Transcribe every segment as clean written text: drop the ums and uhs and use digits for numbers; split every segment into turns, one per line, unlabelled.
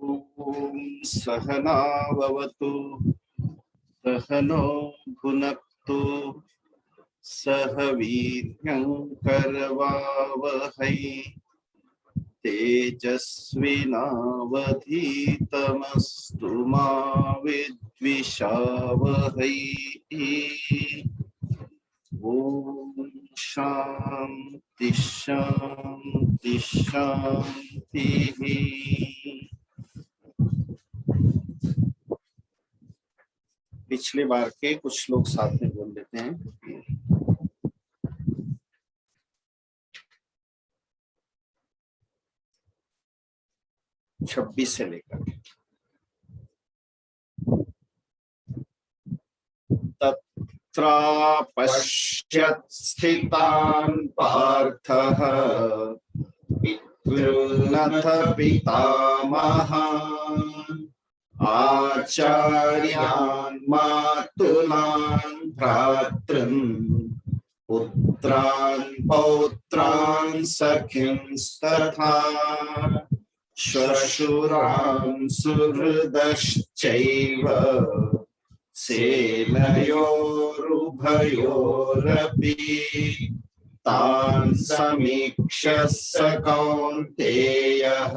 ओम सहनाववतु सहनो भुनक्तु सह वीर्यं करवावहै तेजस्विनावधीतमस्तु मा विद्विषावहै। ओम शांति शांति शांति। पिछले बार के कुछ लोग साथ में बोल लेते हैं। 26 से लेकर तत्रापश्यत् स्थितान् पार्थः पितॄनथ पितामहान् आचार्यान् मातुलान् भ्रातॄन् पुत्रान् पौत्रान् सखींस्तथा श्वशुरान् सुहृदश्चैव सेनयोरुभयोरपि तान् समीक्ष्य स कौन्तेयः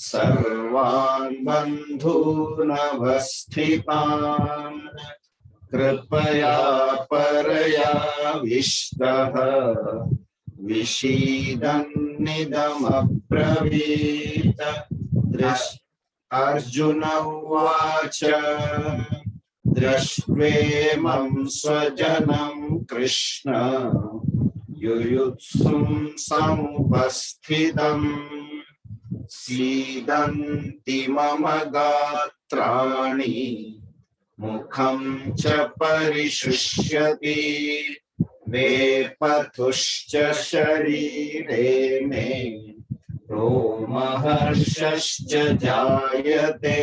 सर्वान् बन्धूनवस्थितान् कृपया परयाविष्टः विषीदन्निदमब्रवीत्। अर्जुन उवाच दृष्ट्वेमं स्वजनं कृष्ण युयुत्सुं समुपस्थितम् सीदन्ति मम गात्राणि मुखं च परिशुष्यति वेपथुश्च शरीरे मे रोमहर्षश्च जायते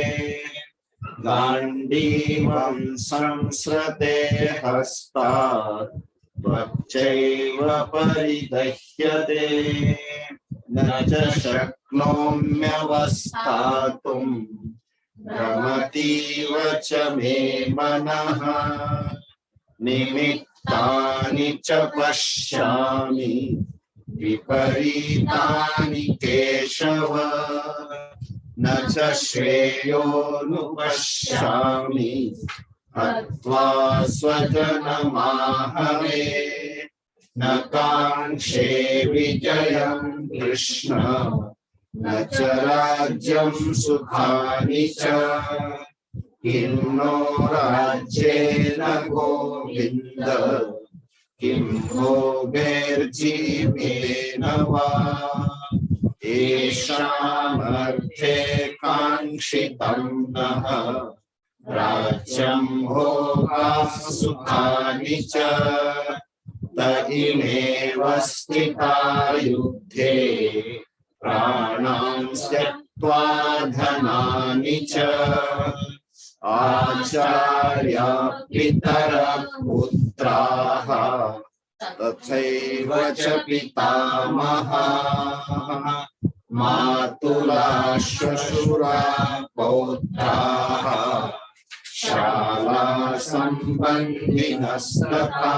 गाण्डीवं संसृते हस्तात् त्वच्चैव परिदह्यते न च शक्नोम्यवस्थातुं भ्रमतीव च मे मनः निमित्तानि च पश्यामि विपरीतानि केशव न च श्रेयोनुपश्यामि हत्वा स्वजनमाहवे न काङ्क्षे विजयं कृष्ण न च राज्यं सुखानि च किं नो राज्येन गोविन्द किं भोगैर्जीवेन वा येषामर्थे काङ्क्षितं नः राज्यं भोगाः सुखानि च त इमेव स्थिता युद्धे प्राणां त्यक्त्वा धनानि च आचार्या पितरः पुत्राः तथैव च पितामहाः मातुला श्वशुरा पौत्राः शाला सम्बन्धिनस्तथा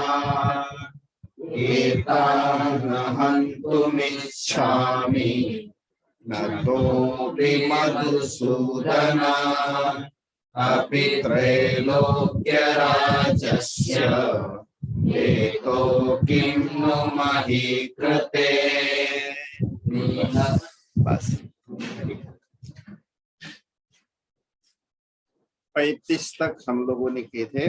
एतान् हन्तुमिच्छामि न तोऽपि मधुसूदन अपि त्रैलोक्यराजस्य हेतो किं नु मही कृते। बस 35 तक हम लोगों ने किए थे।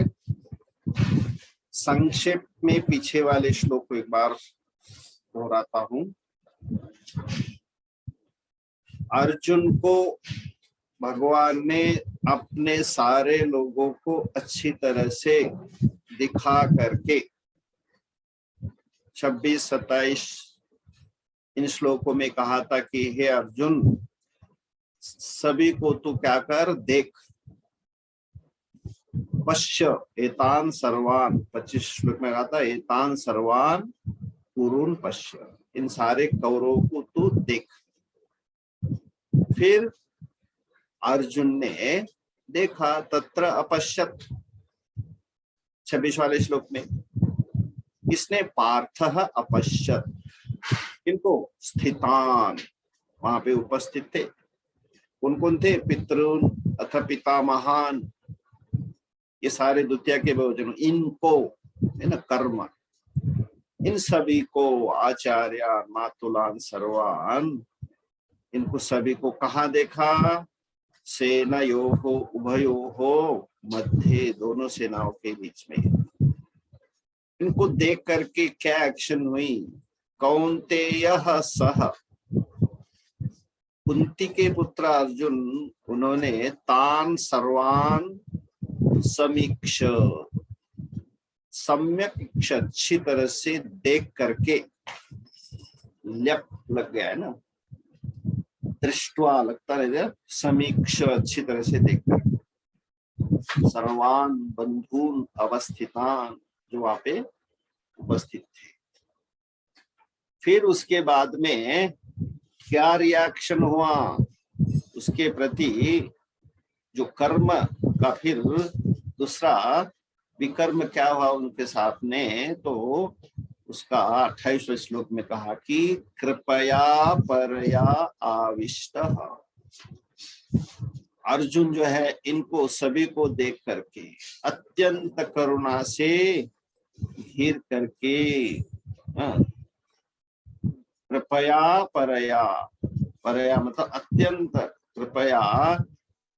संक्षेप में पीछे वाले श्लोक को एक बार दोहराता हूं। अर्जुन को भगवान ने अपने सारे लोगों को अच्छी तरह से दिखा करके 26-27 इन श्लोकों में कहा था कि हे अर्जुन, सभी को तू क्या कर, देख। पश्य एतान सर्वान 25 श्लोक में कहा था, एतान सर्वान कुरुन पश्य, इन सारे कौरवों को तू देख। फिर अर्जुन ने देखा, तत्र अपश्यत 26 वाले श्लोक में, इसने पार्थः अपश्यत, इनको स्थितान, वहां पे उपस्थित थे। कौन कौन थे? पितृन अथ पितामहान, ये सारे द्वितीय के बहुवचन, इनको है ना, कर्म, इन सभी को, आचार्य मातुलान सर्वान, इनको सभी को कहाँ देखा? सेनयोः उभयोः मध्य, दोनों सेनाओं के बीच में। इनको देख करके क्या एक्शन हुई? कौन्तेयः सह, कुंती के पुत्र अर्जुन, उन्होंने तान सर्वान समीक्ष, सम्यक अच्छी तरह से देख करके, ल्यप लग गया है ना, दृष्टवा लगता रहेगा, समीक्ष अच्छी तरह से देख करके, सर्वान बंधून अवस्थितान, जो वहां पे उपस्थित थे। फिर उसके बाद में क्या रिएक्शन हुआ उसके प्रति? जो कर्म का फिर दूसरा विकर्म क्या हुआ उनके साथ में? तो उसका 28वें श्लोक में कहा कि कृपया परया आविष्ट, अर्जुन जो है इनको सभी को देख करके अत्यंत करुणा से घिर करके, कृपया परया, परया मतलब अत्यंत, कृपया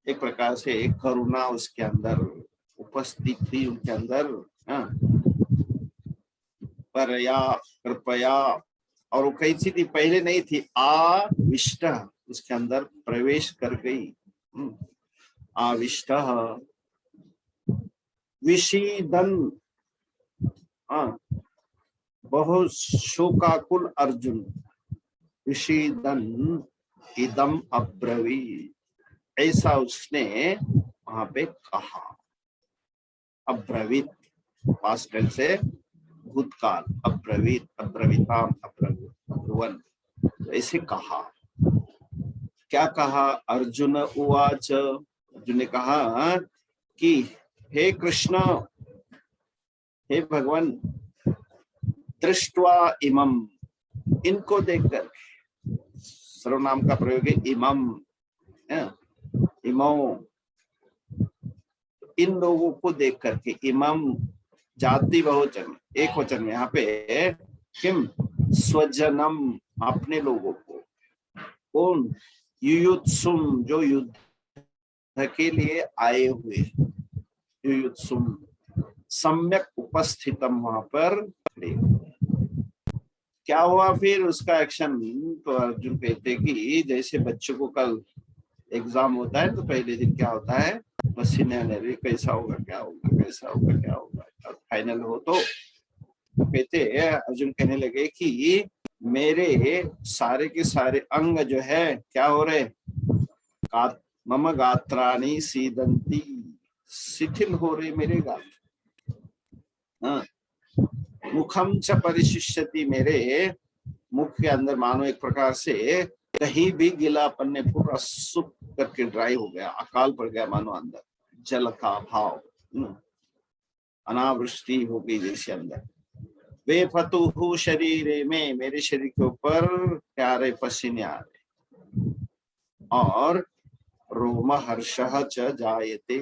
एक प्रकार से एक करुणा उसके अंदर उपस्थित थी, उनके अंदर, परया कृपया, और वो कैसी थी? पहले नहीं थी, आविष्ट, उसके अंदर प्रवेश कर गई। आविष्ट, विषीदन, बहुत शोकाकुल अर्जुन, विषीदन इदम अब्रवीत, ऐसा उसने वहां पे कहा। अब्रवीत पास्ट टेंस से भूतकाल, अब्रवीत, अब्रवीताम, अब्रुवन, ऐसे कहा। क्या कहा? अर्जुन उवाच, अर्जुन ने कहा कि हे कृष्ण, हे भगवान, दृष्ट्वा इमम, इनको देखकर, सर्वनाम का प्रयोग है इमम, इमो, इन लोगों को देख करके, इमम जाति बहुवचन, एक वचन में, यहाँ पे किम, स्वजनम, अपने लोगों को, कौन? युयुत्सुम, जो युद्ध के लिए आए हुए, युयुत्सुम, सम्यक उपस्थितम, वहां पर खड़े। क्या हुआ फिर उसका एक्शन? तो अर्जुन कहते कि जैसे बच्चों को कल एग्जाम होता है तो पहले दिन क्या होता है? पसीने आने, कैसा होगा, क्या होगा, कैसा होगा, क्या होगा, और फाइनल हो तो कहते, अर्जुन कहने लगे कि मेरे सारे के सारे अंग जो है क्या हो रहे? मम गात्राणि सीदंती, शिथिल हो रहे मेरे गात्र। मुखम च परिशिष्यति, मेरे मुख के अंदर मानो एक प्रकार से कहीं भी गीलापन ने पूरा सूख करके ड्राई हो गया, अकाल पड़ गया, मानो अंदर जल का अभाव, अनावृष्टि हो गई जैसे अंदर। वे फतुहु शरीर में, मेरे शरीर के ऊपर क्या रहे? पसीने आ रहे। और रोम हर्षः च जायते,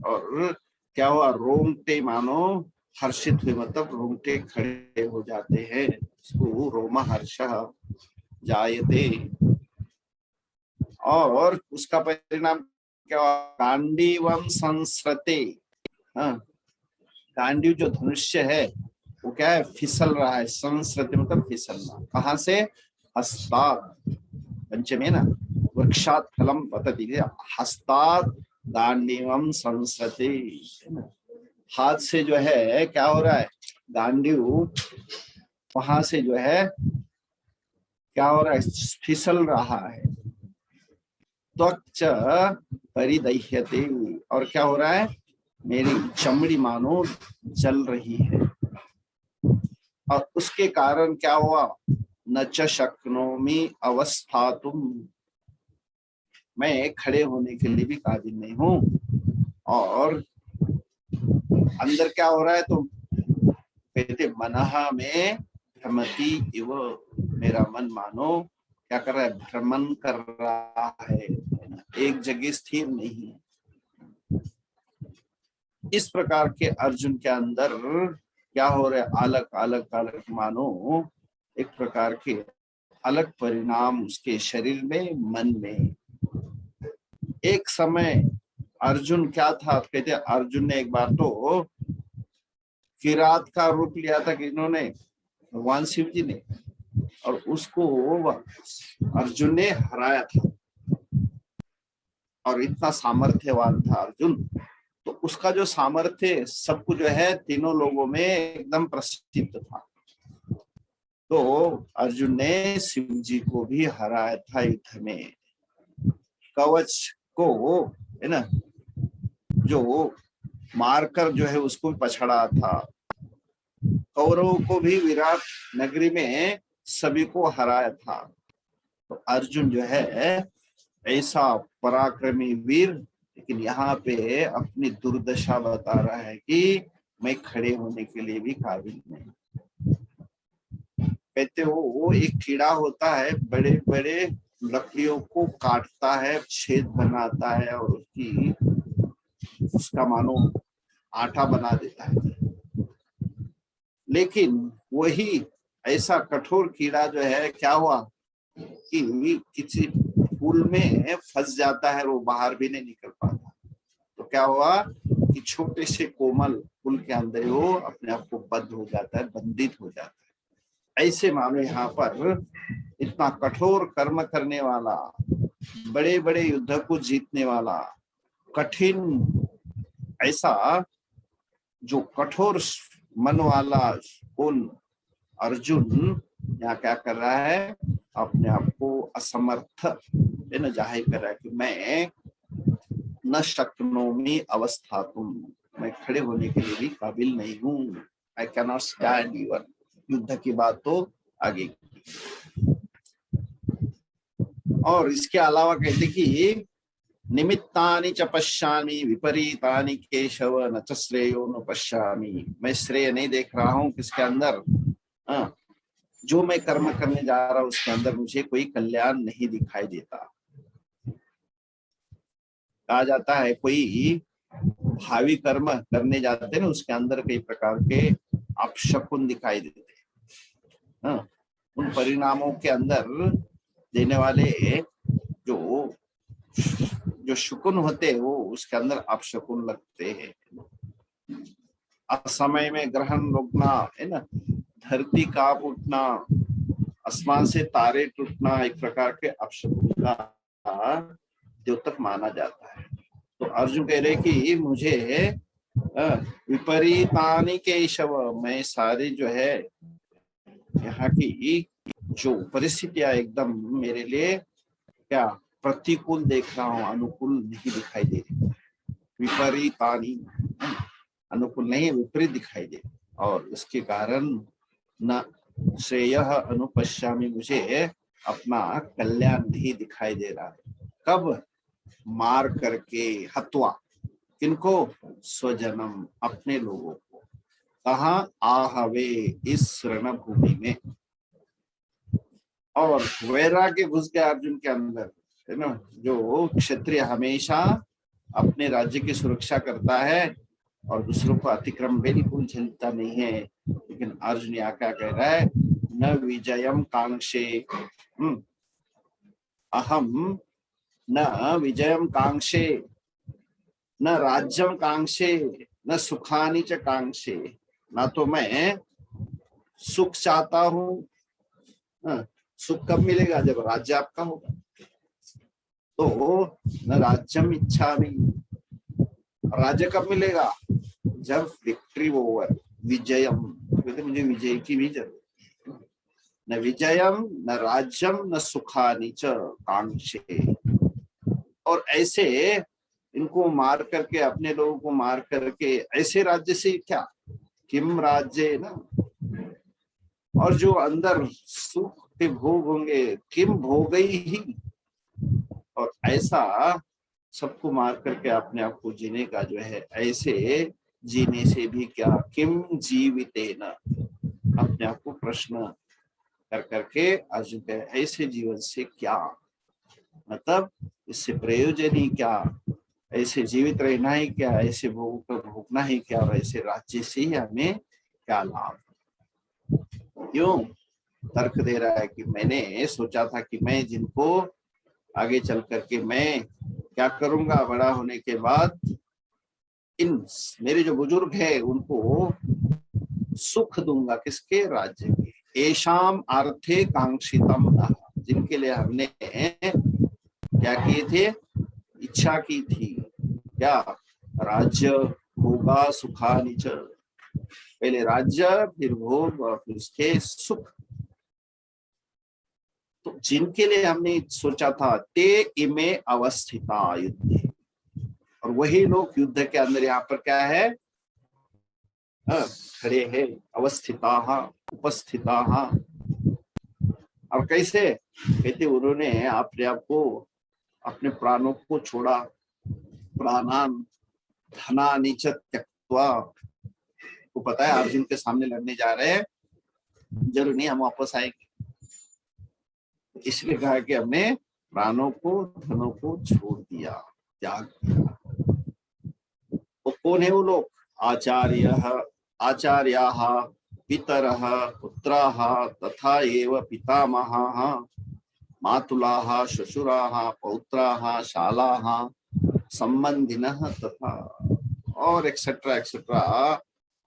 और क्या हुआ? रोंगटे मानो हर्षित हुए, मतलब रोंगटे खड़े हो जाते हैं, इसको रोम हर्षः जायते। और उसका परिणाम क्या हुआ? गांडीवम संसृते, गांडीव जो धनुष्य है वो क्या है? फिसल रहा है। संसृते मतलब फिसलना। कहाँ से? हस्तात्, पंचमे ना, वृक्षात् फलम पतति, हस्तात् गांडीवम संसृते, हाथ से जो है क्या हो रहा है? गांडीव वहां से जो है क्या हो रहा है? फिसल रहा है। त्वक्च परिदह्यते, और क्या हो रहा है? मेरी चमड़ी मानो जल रही है। और उसके कारण क्या हुआ? न च शक्नोमि अवस्थातुम, मैं खड़े होने के लिए भी काबिल नहीं हूँ। और अंदर क्या हो रहा है, तो कहते मनहा में भ्रमति इव, मेरा मन मानो क्या कर रहा है, भ्रमण कर रहा है, एक जगह स्थिर नहीं है। इस प्रकार के अर्जुन के अंदर क्या हो रहा है, अलग अलग अलग मानो एक प्रकार के अलग परिणाम उसके शरीर में, मन में। एक समय अर्जुन क्या था, कहते अर्जुन ने एक बार तो किरात का रूप लिया था कि इन्होंने, भगवान शिव जी ने, और उसको अर्जुन ने हराया था। और इतना सामर्थ्यवान था अर्जुन, तो उसका जो सामर्थ्य सब कुछ जो है तीनों लोगों में एकदम प्रसिद्ध था। तो अर्जुन ने शिव जी को भी हराया था युद्ध में। कवच को है ना, जो मारकर जो है उसको भी पछाड़ा था। कौरवों को भी विराट नगरी में सभी को हराया था। तो अर्जुन जो है ऐसा पराक्रमी वीर, लेकिन यहाँ पे अपनी दुर्दशा बता रहा है कि मैं खड़े होने के लिए भी काबिल नहीं। कहते हो वो एक कीड़ा होता है, बड़े बड़े लकड़ियों को काटता है, छेद बनाता है और उसका मानो आटा बना देता है। लेकिन वही ऐसा कठोर कीड़ा जो है, क्या हुआ कि किसी फूल में फंस जाता है, वो बाहर भी नहीं निकल पाता। तो क्या हुआ कि छोटे से कोमल फूल के अंदर वो अपने आप को बंद हो जाता है, बंधित हो जाता है। ऐसे मानो यहाँ पर इतना कठोर कर्म करने वाला, बड़े बड़े युद्ध को जीतने वाला, कठिन ऐसा जो कठोर मन वाला कौन अर्जुन यहाँ क्या कर रहा है, अपने आप को असमर्थ है न जाहिर कर रहा है कि मैं न शक्नोमि अवस्थातुम, मैं खड़े होने के लिए भी काबिल नहीं हूँ। I can not stand even. युद्ध की बात तो आगे। और इसके अलावा कहते कि निमित्तानि च पश्यामि विपरीतानि केशव न च श्रेयो न पश्यामि, मैं श्रेय नहीं देख रहा हूँ किसके अंदर, जो मैं कर्म करने जा रहा हूँ उसके अंदर मुझे कोई कल्याण नहीं दिखाई देता। कहा जाता है कोई भावी कर्म करने जाते हैं, उसके अंदर कई प्रकार के अपशकुन दिखाई देते हैं। उन परिणामों के अंदर देने वाले जो शुकुन होते हैं, वो उसके अंदर अपशकुन लगते हैं। असमय में ग्रहण रुकना है ना, धरती कांप उठना, आसमान से तारे टूटना, एक प्रकार के अपशकुन का द्योतक माना जाता है। तो अर्जुन कह रहे कि मुझे विपरीतानि केशव, मैं सारी जो है यहाँ की जो परिस्थितियां एकदम मेरे लिए क्या प्रतिकूल देख रहा हूँ, अनुकूल नहीं दिखाई दे रही। विपरीतानि, अनुकूल नहीं, विपरीत दिखाई दे, और इसके कारण न श्रेय अनुपश्यामि, मुझे अपना कल्याण नहीं दिखाई दे रहा है। कब? मार करके, हत्वा, किनको? स्वजनम, अपने लोगों को। कहा? आहवे, इस रणभूमि में। और वैराग्य घुस गया अर्जुन के अंदर, है ना। जो क्षत्रिय हमेशा अपने राज्य की सुरक्षा करता है और दूसरों को अतिक्रम बिल्कुल झेलता नहीं है, लेकिन अर्जुन यहाँ क्या कह रहा है, न विजयम कांक्षे, अहम न विजयम कांक्षे, न राज्यम कांक्षे, न सुखानि च कांक्षे। ना तो मैं सुख चाहता हूँ, सुख कब मिलेगा? जब राज्य आपका होगा। तो न राज्यम इच्छा भी, राज्य कब मिलेगा? जब विक्ट्री ओवर, विजयम, मुझे विजय की भी जरूरत। न विजयम न राज्यम न सुखानि च कांक्षे। और ऐसे इनको मार करके, अपने लोगों को मार करके, ऐसे राज्य से क्या, किम राज्य ना, और जो अंदर सुख के भोग होंगे, किम भोग ही, और ऐसा सबको मार करके अपने आप को जीने का जो है, ऐसे जीने से भी क्या, किम जीवितेन, अपने आप को प्रश्न कर करके अर्जुन के, ऐसे जीवन से क्या, मतलब इससे प्रयोजन ही क्या, ऐसे जीवित रहना ही क्या, ऐसे भोग पर भोगना ही क्या, और ऐसे राज्य से ही हमें क्या लाभ। क्यों तर्क दे रहा है कि मैंने सोचा था कि मैं जिनको आगे चल करके मैं क्या करूंगा, बड़ा होने के बाद इन मेरे जो बुजुर्ग है उनको सुख दूंगा, किसके, राज्य के। एशाम आर्थे कांक्षितम, जिनके लिए हमने क्या किए थे, इच्छा की थी, क्या, राज्य भोगा सुखानि च, पहले राज्य फिर भोग और फिर उसके सुख। तो जिनके लिए हमने सोचा था, ते इमे अवस्थिता युद्धे, और वही लोग युद्ध के अंदर यहाँ पर क्या है, खड़े हैं, अवस्थिता उपस्थिता। और कैसे, कहते उन्होंने अपने आप को, अपने प्राणों को छोड़ा, प्राणान धनानि च त्यक्त्वा, को पता है अर्जुन के सामने लड़ने जा रहे हैं, जरूर नहीं हम वापस आएंगे, इसलिए कहा कि हमने प्राणों को, धनों को छोड़ दिया, त्याग दिया। वो कौन है वो लोग, आचार्याः पितरः पुत्राः तथा एव पितामहाः मातुलाः श्वशुराः पौत्राः शालाः संबंधिनः तथा, और etcetera etcetera,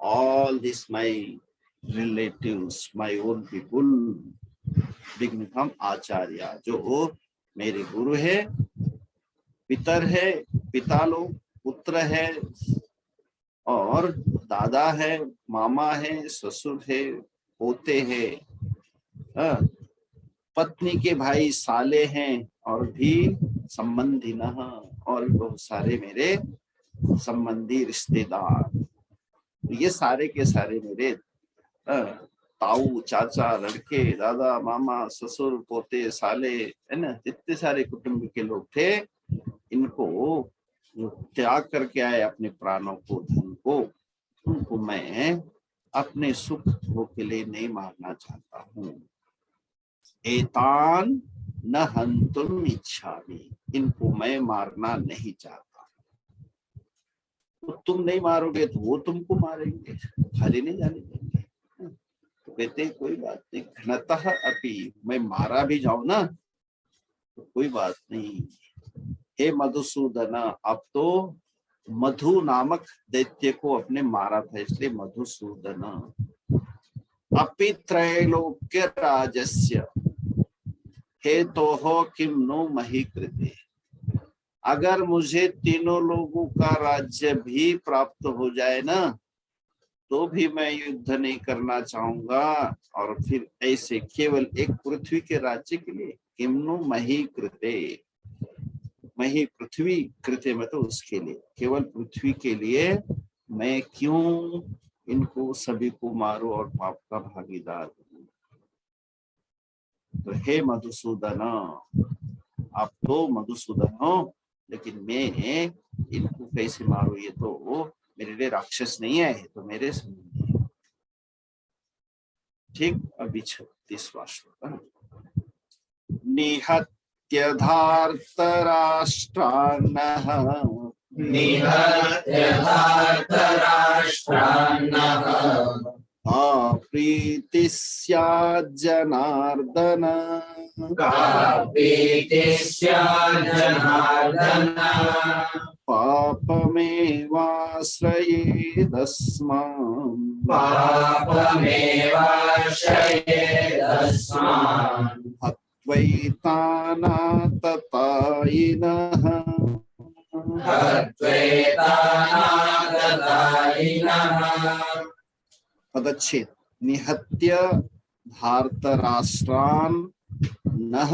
all this my relatives, my own people become आचार्य, जो मेरे गुरु है, पितर है, पिता लोग, पुत्र है, और दादा है, मामा है, ससुर है, पोते हैं, पत्नी के भाई साले हैं, और भी संबंधी न, और बहुत सारे मेरे संबंधी रिश्तेदार, ये सारे के सारे मेरे ताऊ चाचा लड़के दादा मामा ससुर पोते साले, है ना, जितने सारे कुटुंब के लोग थे, इनको जो त्याग करके आए अपने प्राणों को, धन को, उनको मैं अपने सुख भोग के लिए नहीं मारना चाहता हूँ। एतान न हंतुम इच्छामि, इनको मैं मारना नहीं चाहता। तो तुम नहीं मारोगे तो वो तुमको मारेंगे, खाली नहीं जाने देंगे। तो कहते हैं कोई बात नहीं, घनतः अपि, मैं मारा भी जाऊं ना तो कोई बात नहीं। हे मधुसूदन, अब तो मधु नामक दैत्य को अपने मारा था, इसलिए मधुसूदन। अपि त्रैलोक्य राजस्य हेतोः किम नो मही कृते, अगर मुझे तीनों लोगों का राज्य भी प्राप्त हो जाए ना, तो भी मैं युद्ध नहीं करना चाहूंगा, और फिर ऐसे केवल एक पृथ्वी के राज्य के लिए, किम्नु मही कृते, मही पृथ्वी कृते, मतलब उसके लिए, केवल पृथ्वी के लिए मैं क्यों इनको सभी को मारूं और पाप का भागीदार हूं। तो हे मधुसूदन, आप तो मधुसूदन हो, लेकिन मैं इनको कैसे मारूं, ये तो मेरे लिए राक्षस नहीं है, तो मेरे संबंधी है। ठीक, अभी 36वां श्लोक, निहत्य धार्तराष्ट्रान्नः,
निहत्य धार्तराष्ट्रान्नः
का प्रीतिः स्याज्जनार्दन,
का प्रीतिः स्याज्जनार्दन
पापमेवाश्रयेदस्मान्,
पापमेवाश्रयेदस्मान्
हत्वैतानाततायिनः,
हत्वैतानाततायिनः।
पदच्छेद, निहत्य धार्तराष्ट्रान् नः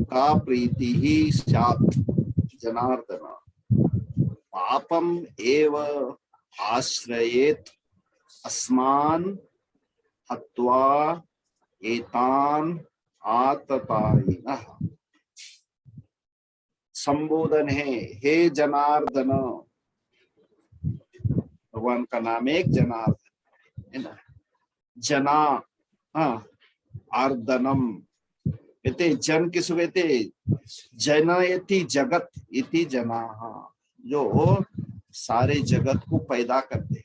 का प्रीतिः स्यात् जनार्दन, पापम एव आश्रयेत् अस्मान् हत्वा एतान् आततायिनः। संबोधन है, हे जनार्दन। भगवान का नाम एक जनार्दन है ना। जना, हाँ, आर्दनम कहते, जन किस कहते, जनयति जगत इति जना, जो सारे जगत को पैदा करते,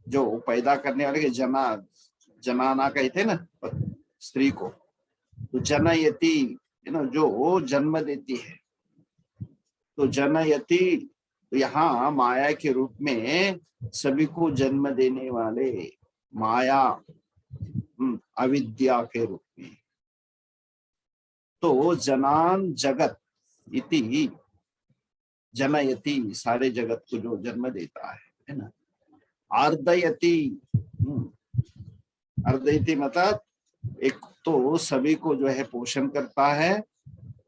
जो पैदा करने वाले के जना, जनाना कहते ना स्त्री को, तो जनयति है ना, जो जन्म देती है। तो जनयति, तो यहाँ माया के रूप में सभी को जन्म देने वाले, माया अविद्या के रूप में। तो जनान जगत इति, जनयति सारे जगत को जो जन्म देता है ना। आर्दयति, अर्दयति मतलब एक तो सभी को जो है पोषण करता है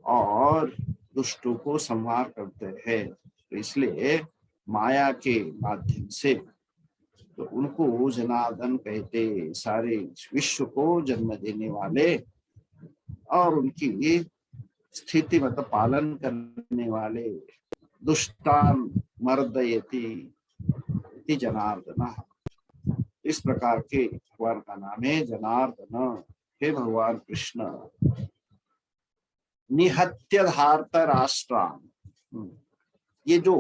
और दुष्टों को संहार करते हैं। तो इसलिए माया के माध्यम से तो उनको जनार्दन कहते, सारे विश्व को जन्म देने वाले और उनकी स्थिति मतलब पालन करने वाले। दुष्टान मर्दयति जनार्दन, इस प्रकार के भगवान का नाम है जनार्दन। हे भगवान कृष्ण, निहत्य धार्त राष्ट्रान, ये जो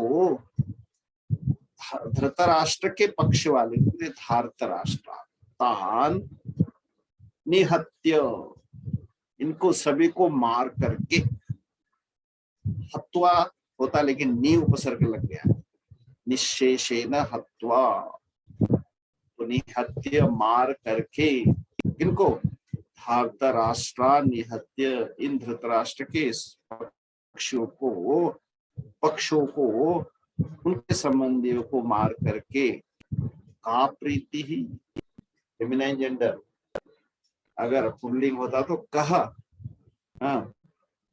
धृतराष्ट्र के पक्ष वाले धार्त राष्ट्र, तान निहत्य, इनको सभी को मार करके, हत्वा होता लेकिन नी उपसर्ग लग गया, निशेषेण हत्वा, तो निहत्य मार करके, इनको धार्तराष्ट्र निहत्य, इन धृतराष्ट्र के पक्षों को उनके संबंधियों को मार करके, का प्रीति ही फेमिनाइन जेंडर, अगर पुल्लिंग होता तो कहा, हाँ,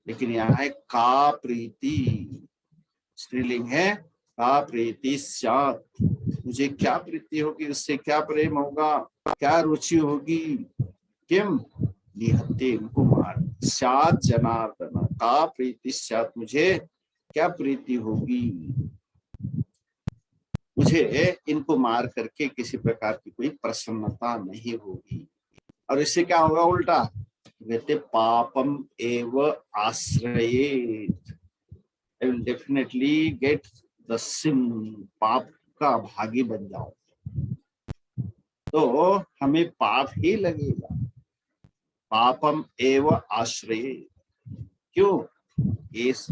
लेकिन यहाँ है का प्रीति, स्त्रीलिंग है, का प्रीति स्यात्, मुझे क्या प्रीति होगी, उससे क्या प्रेम होगा, क्या रुचि होगी, किम निहत्ते, इनको मार, स्यात् जनार्दन, का प्रीति स्यात्, मुझे क्या प्रीति होगी, मुझे इनको मार करके किसी प्रकार की कोई प्रसन्नता नहीं होगी। और इससे क्या होगा उल्टा, कहते पापम एव आश्रयेत, I will definitely get the sin, पाप का भागी बन जाओ, तो हमें पाप ही लगेगा। पापम एव आश्रयेत, क्यों, इस,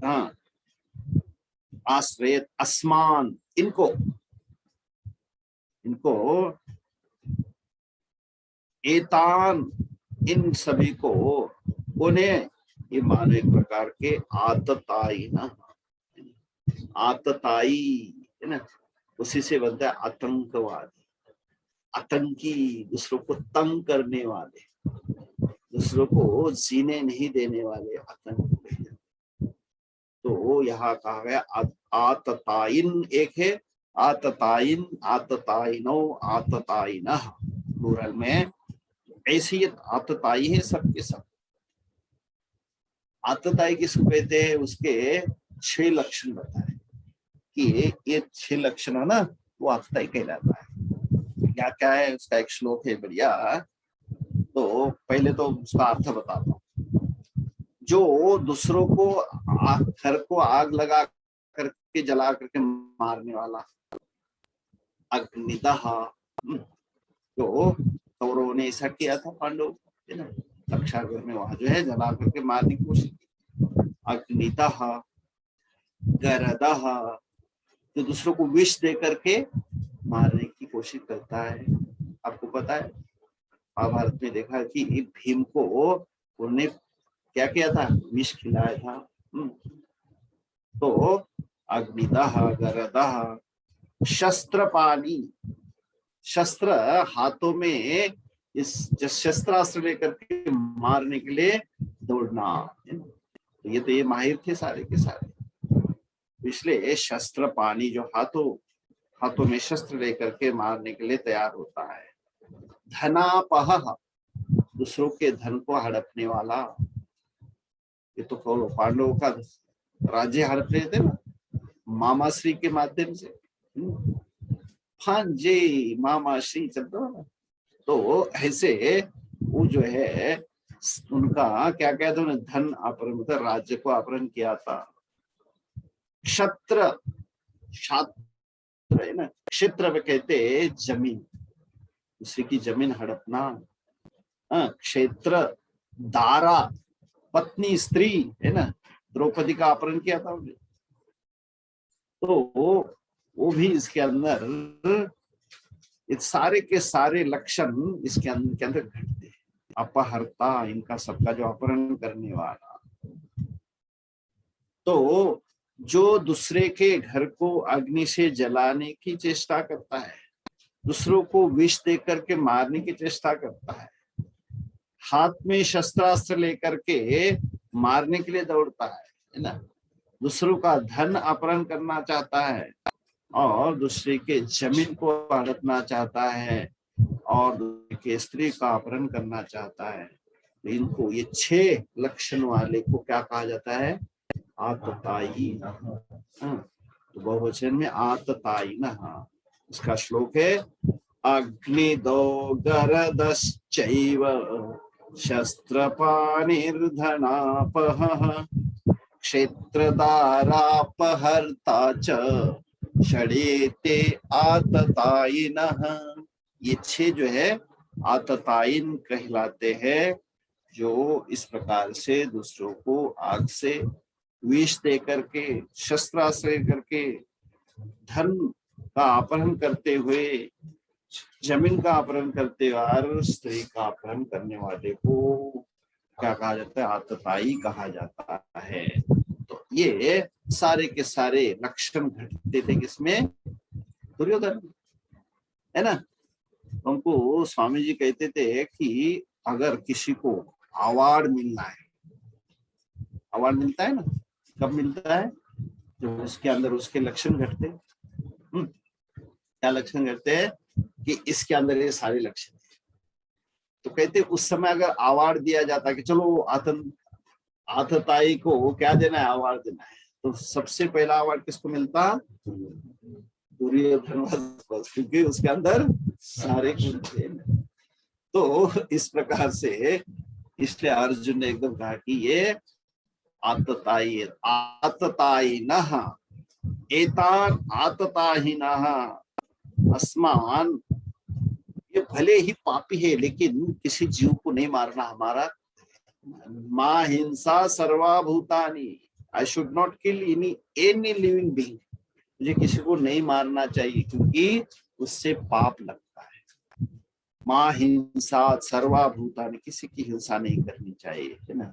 हाँ, आश्रयेत अस्मान, इनको एतान, इन सभी को, उन्हें, ये मानो एक प्रकार के आतताई ना, आतताई है ना, उसी से बनता है आतंकवादी, आतंकी, दूसरों को तंग करने वाले, दूसरों को जीने नहीं देने वाले आतंक। तो यहाँ कहा गया आतताइन, एक है आतताइन, आतताइनो, आतताइनः प्लूरल में, ऐसी आतताई है सबके सब। आतताई किसको कहते हैं, उसके 6 लक्षण बताए कि ये 6 लक्षण है ना, वो आतताई कहलाता है। क्या क्या है, उसका एक श्लोक है बढ़िया, तो पहले तो उसका अर्थ बताता हूँ। जो दूसरों को घर को आग लगा करके, जला करके मारने वाला, अग्निदह, तो कौरवों ने ऐसा किया था पांडव है ना, रक्षागृह में, वहां जो है जला करके मारने की कोशिश की। अग्निदह, गरदह, जो दूसरों को विष दे करके मारने की कोशिश करता है। आपको पता है महाभारत में देखा कि भीम को उन्होंने क्या किया था, विष खिलाया था। तो अग्निदह, गरदह, शस्त्रपाणी, शस्त्र हाथों में, इस शस्त्रास्त्र लेकर के मारने के लिए दौड़ना, ये तो ये माहिर थे सारे के सारे, इसलिए शस्त्रपाणी, जो हाथों में शस्त्र लेकर के मारने के लिए तैयार होता है। धनापह, दूसरों के धन को हड़पने वाला, ये तो पांडवों का राज्य हड़प रहे थे ना मामाश्री के माध्यम से। हाँ जी, मामाश्री चलता ना। तो ऐसे वो जो है उनका क्या कहते हैं, धन अपहरण, मतलब राज्य को अपहरण किया था। क्षत्र, है ना, क्षेत्र में कहते जमीन, दूसरे की जमीन हड़पना। क्षेत्र, दारा, पत्नी, स्त्री, है ना, द्रौपदी का अपहरण किया था उन्हें। तो वो भी इसके अंदर, इस सारे के सारे लक्षण इसके अंदर घटते हैं। अपहर्ता, इनका सबका जो अपहरण करने वाला, तो जो दूसरे के घर को अग्नि से जलाने की चेष्टा करता है, दूसरों को विष देकर के मारने की चेष्टा करता है, हाथ में शस्त्रास्त्र लेकर के मारने के लिए दौड़ता है ना, दूसरों का धन अपहरण करना चाहता है और दूसरे के जमीन को हड़पना चाहता है और दूसरे के स्त्री का अपहरण करना चाहता है, इनको, ये 6 लक्षण वाले को क्या कहा जाता है? आततायी। तो बहुवचन में आततायी न। इसका श्लोक है अग्निदो गरदश्चैव शस्त्रपाणिर्धनापहः क्षेत्रदारापहर्ता च षडेते आततायिनः। ये 6 जो है आततायिन कहलाते हैं, जो इस प्रकार से दूसरों को आग से विष दे करके, शस्त्रास्त्र करके, धन का अपहरण करते हुए, जमीन का अपहरण करते हुए और स्त्री का अपहरण करने वाले को क्या कहा जाता है? आततायी कहा जाता है। तो ये सारे के सारे लक्षण घटते थे किसमें? दुर्योधन, है ना। हमको स्वामी जी कहते थे कि अगर किसी को अवार्ड मिलना है, अवार्ड मिलता है ना, कब मिलता है? जो उसके अंदर उसके लक्षण घटते। क्या लक्षण घटते हैं? कि इसके अंदर ये सारे लक्षण है। तो कहते उस समय अगर अवार्ड दिया जाता कि चलो आतताई को क्या देना है? अवार्ड देना है, तो सबसे पहला अवार्ड किसको मिलता? दुर्योधन, क्योंकि उसके अंदर सारे गुण थे। तो इस प्रकार से इसलिए अर्जुन ने एकदम कहा कि ये आततायी, आततायिनः एतान आततायिनः अस्मान। ये भले ही पापी है लेकिन किसी जीव को नहीं मारना हमारा। मां हिंसा सर्वभूतानि, I should not kill any living being. मुझे किसी को नहीं मारना चाहिए क्योंकि उससे पाप लगता है। मां हिंसा सर्वभूतानि, किसी की हिंसा नहीं करनी चाहिए, है ना।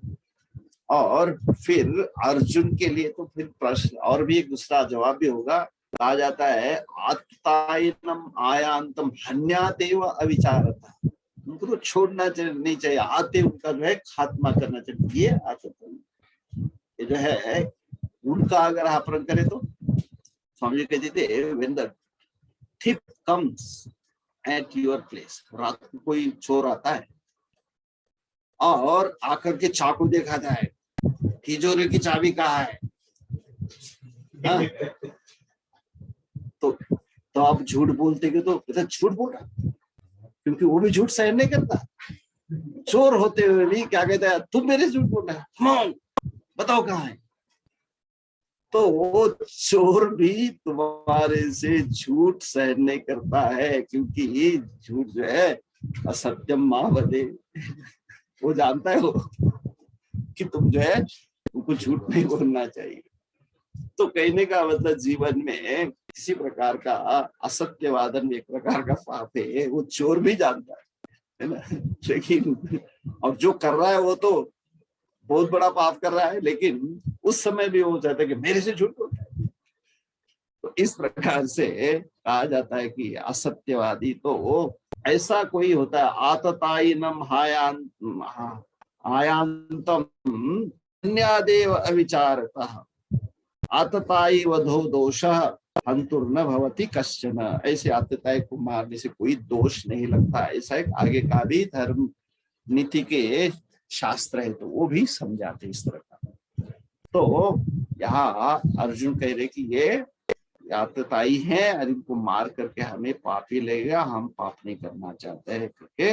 और फिर अर्जुन के लिए तो फिर प्रश्न और भी एक दूसरा जवाब भी होगा। कहा जाता है आत्तायनम आयांतम हन्यातेव अविचारता, उनको तो छोड़ना नहीं चाहिए, आते उनका जो है खात्मा करना चाहिए। ये ये जो है उनका अगर अपहरण करे तो स्वामी जी कहते थे when the thief comes at your place, रात को कोई चोर आता है और आकर के चाकू दिखाता है, तिजोरी की चाबी कहाँ है? तो आप झूठ बोलते कि तो झूठ बोल रहा, क्योंकि वो भी झूठ सहन नहीं करता। चोर होते हुए भी क्या कहता है? तुम मेरे झूठ बोल रहे हो, बताओ कहाँ है? तो वो चोर भी तुम्हारे से झूठ सहन नहीं करता है, क्योंकि झूठ जो है असत्यम मां वदे, वो जानता है वो कि तुम जो है तुमको झूठ नहीं बोलना चाहिए। तो कहने का मतलब जीवन में किसी प्रकार का असत्यवादन एक प्रकार का पाप है, वो चोर भी जानता है ना। लेकिन अब जो कर रहा है वो तो बहुत बड़ा पाप कर रहा है, लेकिन उस समय भी वो चाहता है कि मेरे से झूठ बोलता है। तो इस प्रकार से कहा जाता है कि असत्यवादी तो ऐसा कोई होता है, आततायिनम आयांतम अन्यादेव अविचारतः आततायी वधो दोषः हंतुर्न भवति कश्चन। ऐसे आतताई को मारने से कोई दोष नहीं लगता। ऐसा एक आगे का भी धर्म नीति के शास्त्र है, तो वो भी समझाते इस तरह का। तो यहाँ अर्जुन कह रहे कि ये यातताई हैं और इनको मार करके हमें पापी लगेगा, हम पाप नहीं करना चाहते हैं करके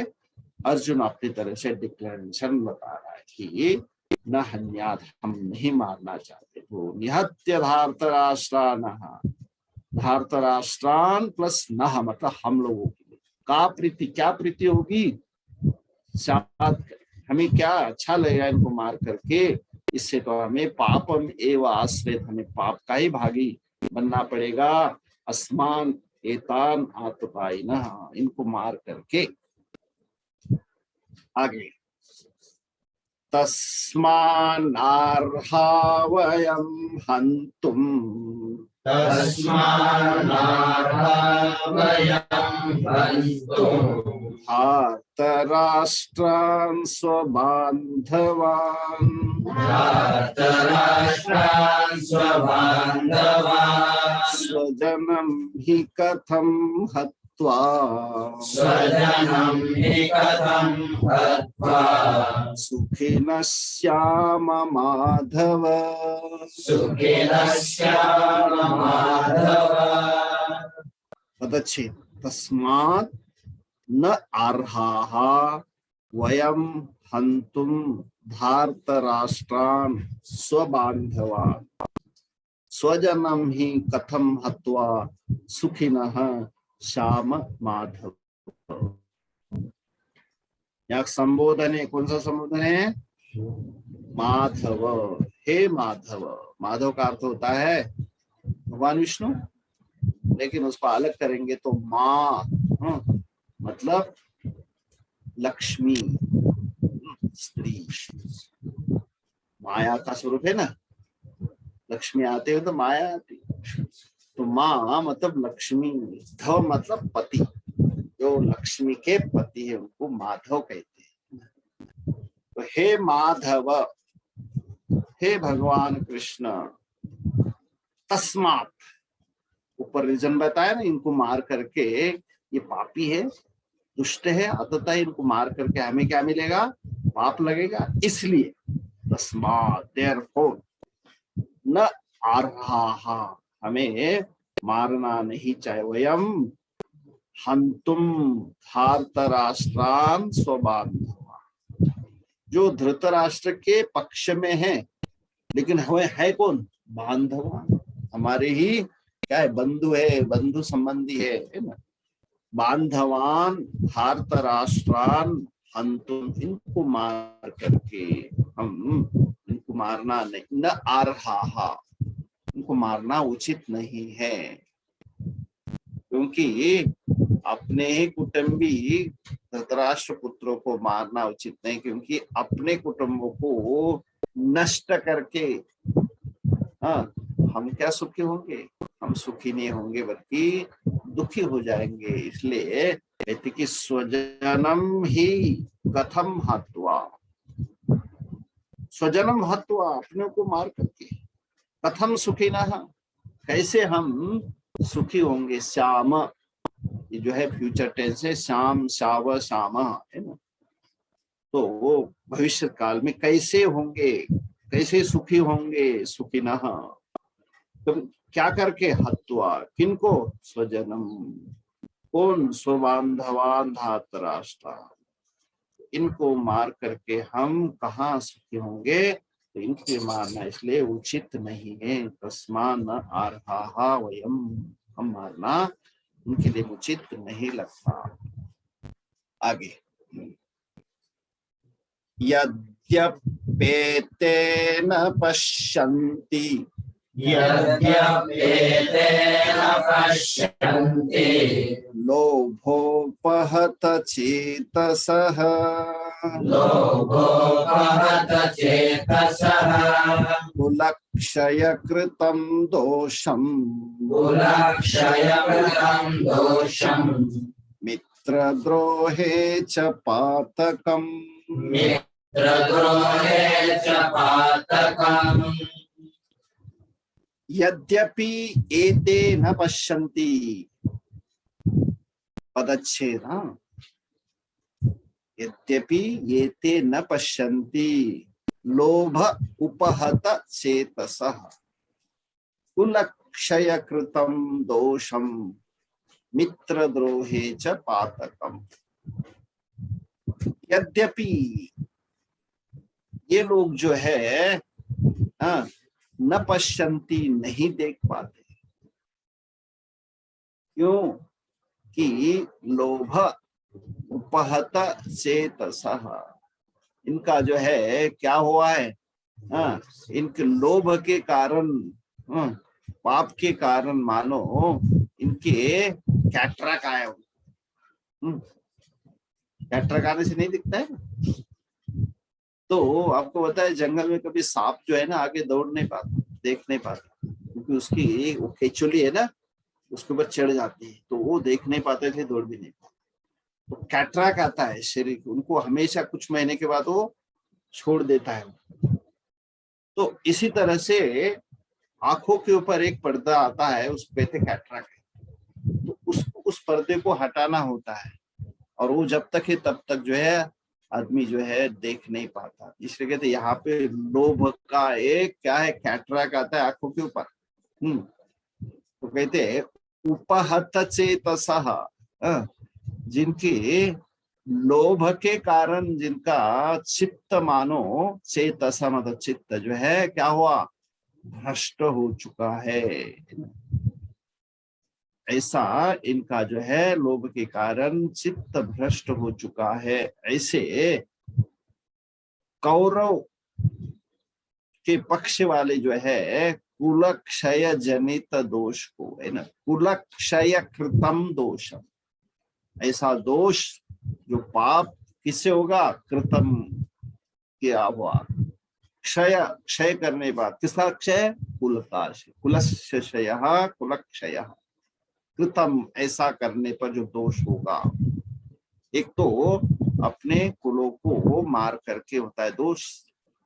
अर्जुन अपनी तरह से डिक्लेरेशन बता रहा है कि न हन्याद, हम नहीं मारना चाहते। तो निहत्य धार्तराष्ट्रान, धार्तराष्ट्रान प्लस नह मतलब हम लोगों के लिए का प्रीति, क्या प्रीति होगी, शायद हमें क्या अच्छा लगेगा इनको मार करके, इससे तो हमें पापम एवं आश्रित, हमें पाप का ही भागी बनना पड़ेगा। अस्मान एतान आततायिनः, इनको मार करके। आगे तस्मान्नार्हा वयं हन्तुं,
तस्मान्नार्हा वयं हन्तुं
धार्तराष्ट्रान् स्वबान्धवान्,
धार्तराष्ट्रान् स्वबान्धवान्
स्वजनं हि कथं हत्वा,
स्वजनं हि कथं हत्वा
सुखिनः स्याम माधव,
सुखिनः स्याम माधव।
पदच्छेद तस्मात् न अर्हाः वयं हन्तुं धार्तराष्ट्रान् स्वबान्धवान्, स्वजनं हि कथं हत्वा सुखिनः श्याम माधव। यहाँ संबोधन है, कौन सा संबोधन है, माधव, हे माधव। माधव का अर्थ होता है भगवान विष्णु, लेकिन उसको अलग करेंगे तो माँ मतलब लक्ष्मी, स्त्री, माया का स्वरूप है ना, लक्ष्मी आते हो तो माया आती, तो माँ मतलब लक्ष्मी, धव मतलब पति, जो लक्ष्मी के पति है उनको माधव कहते हैं। तो हे माधव, हे भगवान कृष्ण, तस्मात्, ऊपर रीजन बताया ना, इनको मार करके, ये पापी है, दुष्ट है, अतः इनको मार करके हमें क्या मिलेगा, पाप लगेगा, इसलिए तस्मात् देयरफॉर न अर्हाः, हमें मारना नहीं चाहिए, वयम हन्तुम धार्तराष्ट्रान् स्वबान्धवान्, जो धृतराष्ट्र के पक्ष में है, लेकिन हमें है कौन, बांधवान, हमारे ही क्या है, बंधु है, बंधु संबंधी है ना, बांधवान धार्तराष्ट्रान हन्तुम, इनको मार करके हम, इनको मारना नहीं, न अर्हाः, इनको मारना उचित नहीं है, क्योंकि अपने ही कुटुंबी धृतराष्ट्र पुत्रों को मारना उचित नहीं, क्योंकि अपने कुटुंबों को नष्ट करके हम क्या सुखी होंगे, हम सुखी नहीं होंगे बल्कि दुखी हो जाएंगे। इसलिए कहते कि स्वजनम ही कथम हत्वा, स्वजनम हत्वा, अपने को मार करके, कथम सुखी न, कैसे हम सुखी होंगे, श्याम, ये जो है फ्यूचर टेंस है, श्याम, शाव, श्याम है ना, तो वो भविष्य काल में कैसे होंगे, कैसे सुखी होंगे, सुखी न, तो क्या करके, हत्वा, किनको, स्वजनम, कौन, स्वबांधवान धार्तराष्ट्र, इनको मार करके हम कहाँ सुखी होंगे, तो इनको मारना इसलिए उचित नहीं है। तस्मात् न अर्हाः वयम, हम मारना उनके लिए उचित नहीं लगता। आगे यद्यपेते न पश्यन्ति,
यद्यपेते न पश्यन्ति
लोभोपहत चेतसः,
लोभोपहत चेतसः
कुलक्षय कृतं दोषं,
कुलक्षय कृतं दोषं
मित्रद्रोहे च पातकम्,
मित्रद्रोहे च पातकम्।
यद्यपि एते न पश्यन्ति, पदच्छेद, यद्यपि एते न पश्यन्ति, लोभ उपहत चेतसः कुलक्षय कृतं दोषम मित्रद्रोहे च पातकम। यद्यपि ये लोग जो है न पश्यन्ति, नहीं देख पाते। क्यों? कि लोभ उपहत चेतसः, इनका जो है क्या हुआ है, इनके लोभ के कारण, पाप के कारण मानो इनके कैटरैक्ट आया। कैटरैक्ट आने से नहीं दिखता है। तो आपको पता है जंगल में कभी सांप जो है ना आगे दौड़ नहीं पाता, देख नहीं पाता, क्योंकि उसकी वो केचुली है ना, उसके ऊपर चढ़ जाती है, तो वो देख नहीं पाते थे, दौड़ भी नहीं पाते। तो कैटरैक्ट आता है शरीर, उनको हमेशा कुछ महीने के बाद वो छोड़ देता है। तो इसी तरह से आंखों के ऊपर एक पर्दा आता है, उसको कहते कैटरैक्ट है। तो उस पर्दे को हटाना होता है, और वो जब तक है तब तक जो है आदमी जो है देख नहीं पाता। इसलिए कहते यहाँ पे लोभ का एक क्या है, कैटरैक्ट आता है आंखों के ऊपर। तो कहते हैं उपहत चेतसः, जिनकी लोभ के कारण जिनका चित्त मानो, चेतसा मतलब चित्त जो है क्या हुआ, भ्रष्ट हो चुका है। ऐसा इनका जो है लोभ के कारण चित्त भ्रष्ट हो चुका है। ऐसे कौरव के पक्ष वाले जो है कुलक्षय जनित दोष को, है ना, कुलक्षय कृतम दोषम, ऐसा दोष जो पाप किससे होगा, कृतम किया हुआ, क्षय क्षय करने बाद, किसका क्षय, कुल का क्षय, कुलस्य क्षयः कुलक्षयः कृतम, ऐसा करने पर जो दोष होगा। एक तो अपने कुलों को मार करके होता है दोष,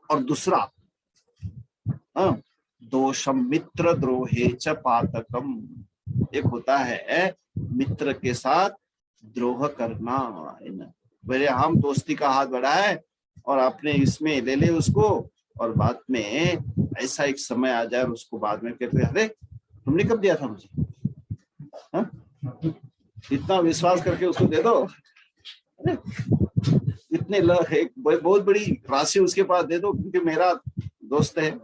और दूसरा दोषम मित्र द्रोहे च पातकम, एक होता है मित्र के साथ द्रोह करना, है ना। मेरे हम दोस्ती का हाथ बढ़ाए और अपने इसमें ले ले उसको, और बाद में ऐसा एक समय आ जाए उसको बाद में कहते अरे तुमने कब दिया था मुझे, इतना विश्वास करके उसको दे दो, इतने एक बहुत बड़ी राशि उसके पास दे दो क्योंकि मेरा दोस्त है,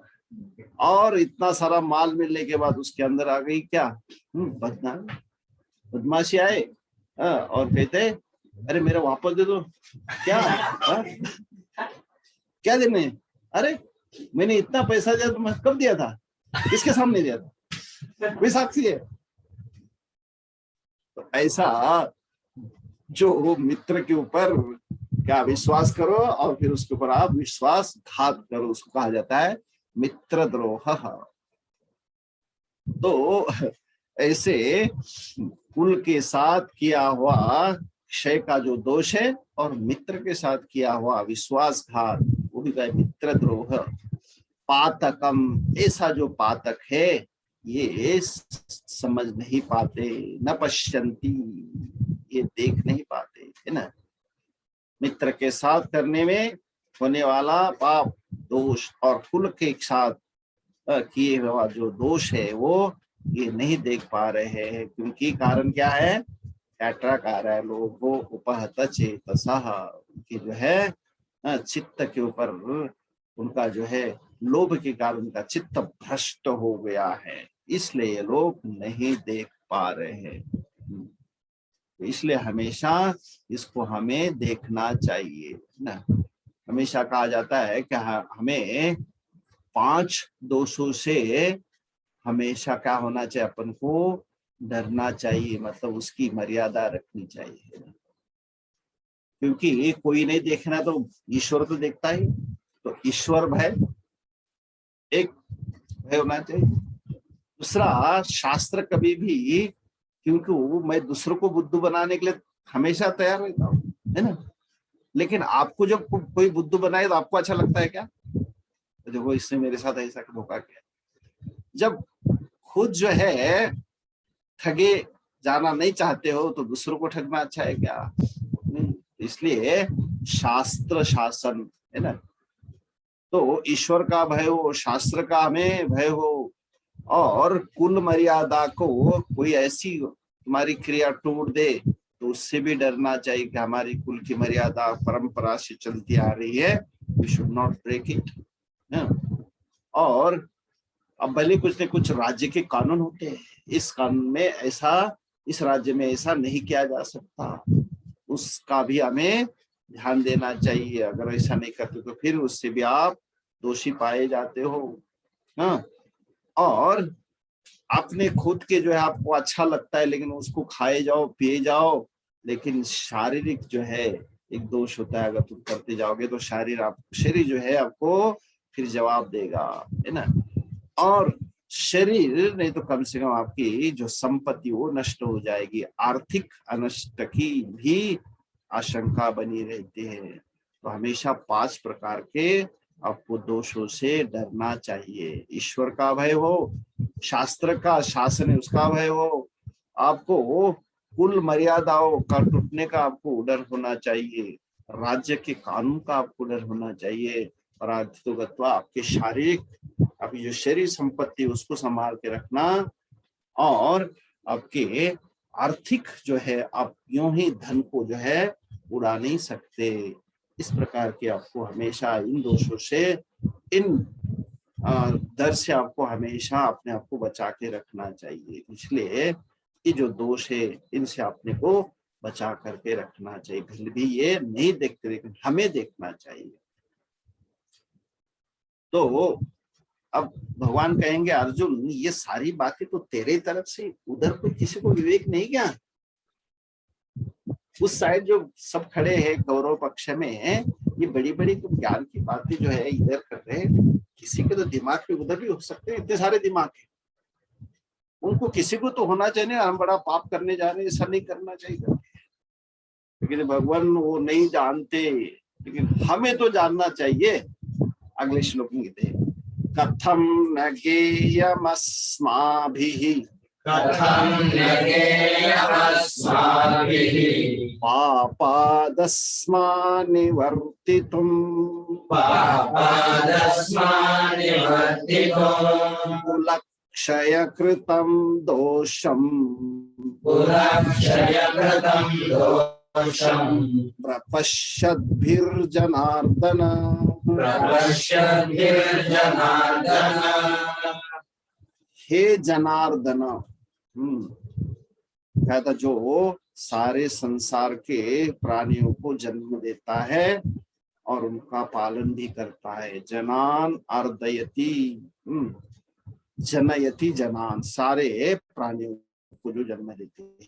और इतना सारा माल मिलने के बाद उसके अंदर आ गई क्या, बदमाशी आए, और कहते अरे मेरा वापस दे दो, क्या क्या देने, अरे मैंने इतना पैसा दिया तो मैं कब दिया था, किसके सामने दिया था, कोई साक्षी है। तो ऐसा जो मित्र के ऊपर क्या विश्वास करो और फिर उसके ऊपर आप विश्वासघात करो, उसको कहा जाता है मित्रद्रोह। तो ऐसे कुल के साथ किया हुआ क्षय का जो दोष है और मित्र के साथ किया हुआ विश्वासघात, वो भी गए मित्रद्रोह। पातकम, ऐसा जो पातक है ये समझ नहीं पाते, न पश्यन्ति, ये देख नहीं पाते, है ना। मित्र के साथ करने में होने वाला पाप दोष और कुल के साथ किए हुआ जो दोष है वो ये नहीं देख पा रहे हैं, क्योंकि कारण क्या है, कैटरैक्ट आ रहा है, लोगों उपहत चेतसः, कि जो है चित्त के ऊपर उनका जो है लोभ के कारण उनका चित्त भ्रष्ट हो गया है, इसलिए लोग नहीं देख पा रहे हैं। इसलिए हमेशा इसको हमें देखना चाहिए ना। हमेशा कहा जाता है कि हमें 5 दोषों से हमेशा क्या होना चाहिए, अपन को डरना चाहिए, मतलब उसकी मर्यादा रखनी चाहिए, क्योंकि कोई नहीं देखना तो ईश्वर तो देखता ही। तो ईश्वर भय एक भय होना चाहिए। दूसरा, शास्त्र कभी भी, क्योंकि मैं दूसरों को बुद्धू बनाने के लिए हमेशा तैयार रहता हूँ, है ना, लेकिन आपको जब कोई बुद्धू बनाए तो आपको अच्छा लगता है क्या, तो देखो इसने मेरे साथ ऐसा धोखा किया। जब खुद जो है ठगे जाना नहीं चाहते हो तो दूसरों को ठगना अच्छा है क्या, नहीं। इसलिए शास्त्र शासन, है ना, तो ईश्वर का भय हो, शास्त्र का हमें भय हो, और कुल मर्यादा को कोई ऐसी हमारी क्रिया तोड़ दे तो उससे भी डरना चाहिए कि हमारी कुल की मर्यादा परंपरा से चलती आ रही है, we should not break it. और अब भले कुछ न कुछ राज्य के कानून होते हैं, इस कानून में ऐसा, इस राज्य में ऐसा नहीं किया जा सकता, उसका भी हमें ध्यान देना चाहिए। अगर ऐसा नहीं करते तो फिर उससे भी आप दोषी पाए जाते हो। हाँ, और अपने खुद के जो है आपको अच्छा लगता है लेकिन उसको खाए जाओ पिए जाओ, लेकिन शारीरिक जो है एक दोष होता है, अगर तुम करते जाओगे तो शरीर जो है आपको फिर जवाब देगा, है ना। और शरीर नहीं तो कम से कम आपकी जो संपत्ति वो नष्ट हो जाएगी, आर्थिक अनष्ट की भी आशंका बनी रहती है। तो हमेशा 5 प्रकार के आपको दोषों से डरना चाहिए। ईश्वर का भय हो, शास्त्र का शासन है उसका भय हो, आपको कुल मर्यादाओं का टूटने का आपको डर होना चाहिए, राज्य के कानून का आपको डर होना चाहिए, और आर्थिकत्वा आपके शारीरिक, आपकी जो शरीर संपत्ति उसको संभाल के रखना, और आपके आर्थिक जो है आप यूं ही धन को जो है उड़ा नहीं सकते। इस प्रकार के आपको हमेशा इन दोषों से, इन डर से आपको हमेशा अपने आप को बचा के रखना चाहिए। इसलिए ये जो दोष है इनसे अपने को बचा करके रखना चाहिए। भले भी ये नहीं देखते लेकिन हमें देखना चाहिए। तो अब भगवान कहेंगे अर्जुन ये सारी बातें तो तेरे तरफ से, उधर कोई किसी को विवेक नहीं क्या? उस साइड जो सब खड़े हैं कौरव पक्ष में, ये बड़ी बड़ी तो ज्ञान की बातें जो है इधर कर रहे हैं, किसी के तो दिमाग पे उधर भी हो सकते हैं, इतने सारे दिमाग है, उनको किसी को तो होना चाहिए हम बड़ा पाप करने जा रहे हैं, ऐसा नहीं करना चाहिए। लेकिन भगवान वो नहीं जानते, लेकिन हमें तो जानना चाहिए। अगले श्लोक में कहते हैं कथम न गेयमस्माभिः
कथं न गेयमस्माभिः
पापादस्मान्निवर्तितुम्
पापादस्मान्निवर्तितुम्
कुलक्षयकृतं दोषम्
कुलक्षयकृतं दोषम्
प्रपश्यद्भिर्जनार्दन
प्रपश्यद्भिर्जनार्दन।
हे जनार्दन, कहता जो सारे संसार के प्राणियों को जन्म देता है और उनका पालन भी करता है। जनान अर्दयति, जनयति जनान, सारे प्राणियों को जो जन्म देते हैं।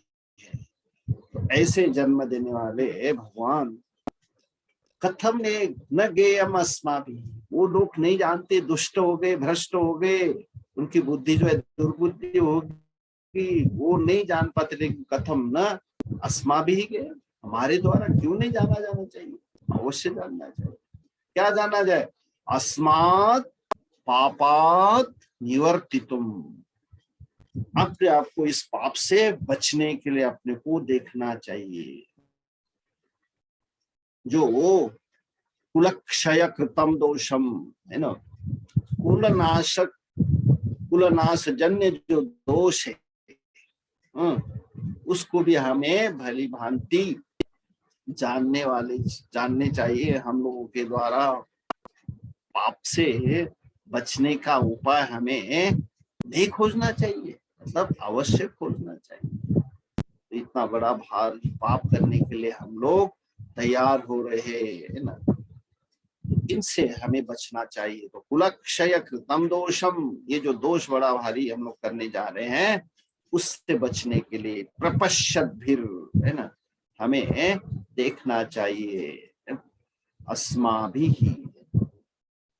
तो ऐसे जन्म देने वाले भगवान कथम ने न गेयम अस्माभिः, वो लोग नहीं जानते, दुष्ट हो गए, भ्रष्ट हो गए, उनकी बुद्धि जो है दुर्बुद्धि होगी, वो नहीं जान पाते। लेकिन कथम न अस्माभिः के, हमारे द्वारा क्यों नहीं जाना जाना चाहिए? अवश्य जानना चाहिए। क्या जाना जाए? अस्मात् पापात् निवर्तितुम, अपने आप को इस पाप से बचने के लिए अपने को देखना चाहिए। जो कुलक्षय कृतम दोषम है ना, कुलनाश जन्य जो दोष है, उसको भी हमें भली भांति जानने चाहिए। हम लोगों के द्वारा पाप से बचने का उपाय हमें नहीं खोजना चाहिए, मतलब अवश्य खोजना चाहिए। इतना बड़ा भारी पाप करने के लिए हम लोग तैयार हो रहे हैं ना, इनसे हमें बचना चाहिए। तो कुलक्षय कृतम दोषम, ये जो दोष बड़ा भारी हम लोग करने जा रहे हैं, उससे बचने के लिए प्रपश्यद्भिर, है ना, हमें देखना चाहिए। अस्माभिः,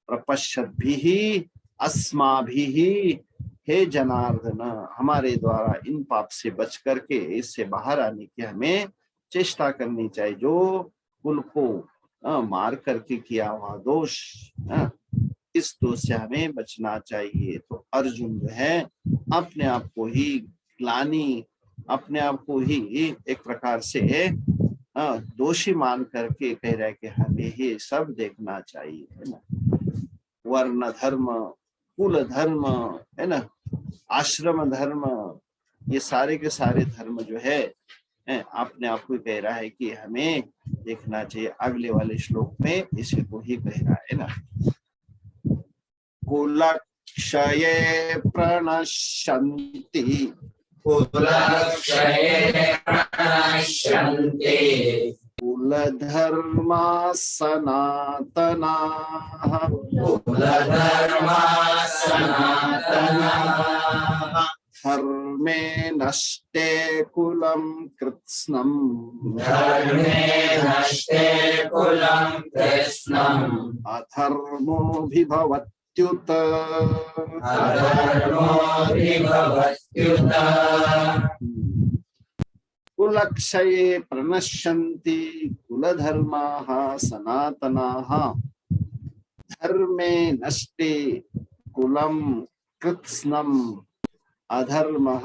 प्रपश्यद्भिः अस्माभिः, हे जनार्दन, हमारे द्वारा इन पाप से बच करके इससे बाहर आने की हमें चेष्टा करनी चाहिए। जो कुल को मार करके किया हुआ दोष, इस दोष से हमें बचना चाहिए। तो अर्जुन जो है अपने आप को ही ग्लानि, अपने आप को ही एक प्रकार से दोषी मान करके कह रहा है कि हमें ही सब देखना चाहिए, है ना। वर्ण धर्म, कुल धर्म, है ना, आश्रम धर्म, ये सारे के सारे धर्म जो है अपने आप को कह रहा है कि हमें देखना चाहिए। अगले वाले श्लोक में इसी को ही कह रहा है ना, कुलक्षये प्रणश्यन्ति
कुलक्षये प्रणश्यन्ति
कुलधर्मा सनातनाः
कुलधर्माः सनातनाः
धर्मे नष्टे कुलं कृत्स्नम्
धर्मे नष्टे कुलं कृत्स्नम्
अधर्मोऽभिभवत्युत
अधर्मोऽभिभवत्युत
कुलक्षये प्रणश्यन्ति कुलधर्माः सनातनाः धर्मे नष्टे कुलं कृत्स्नम् अधर्मः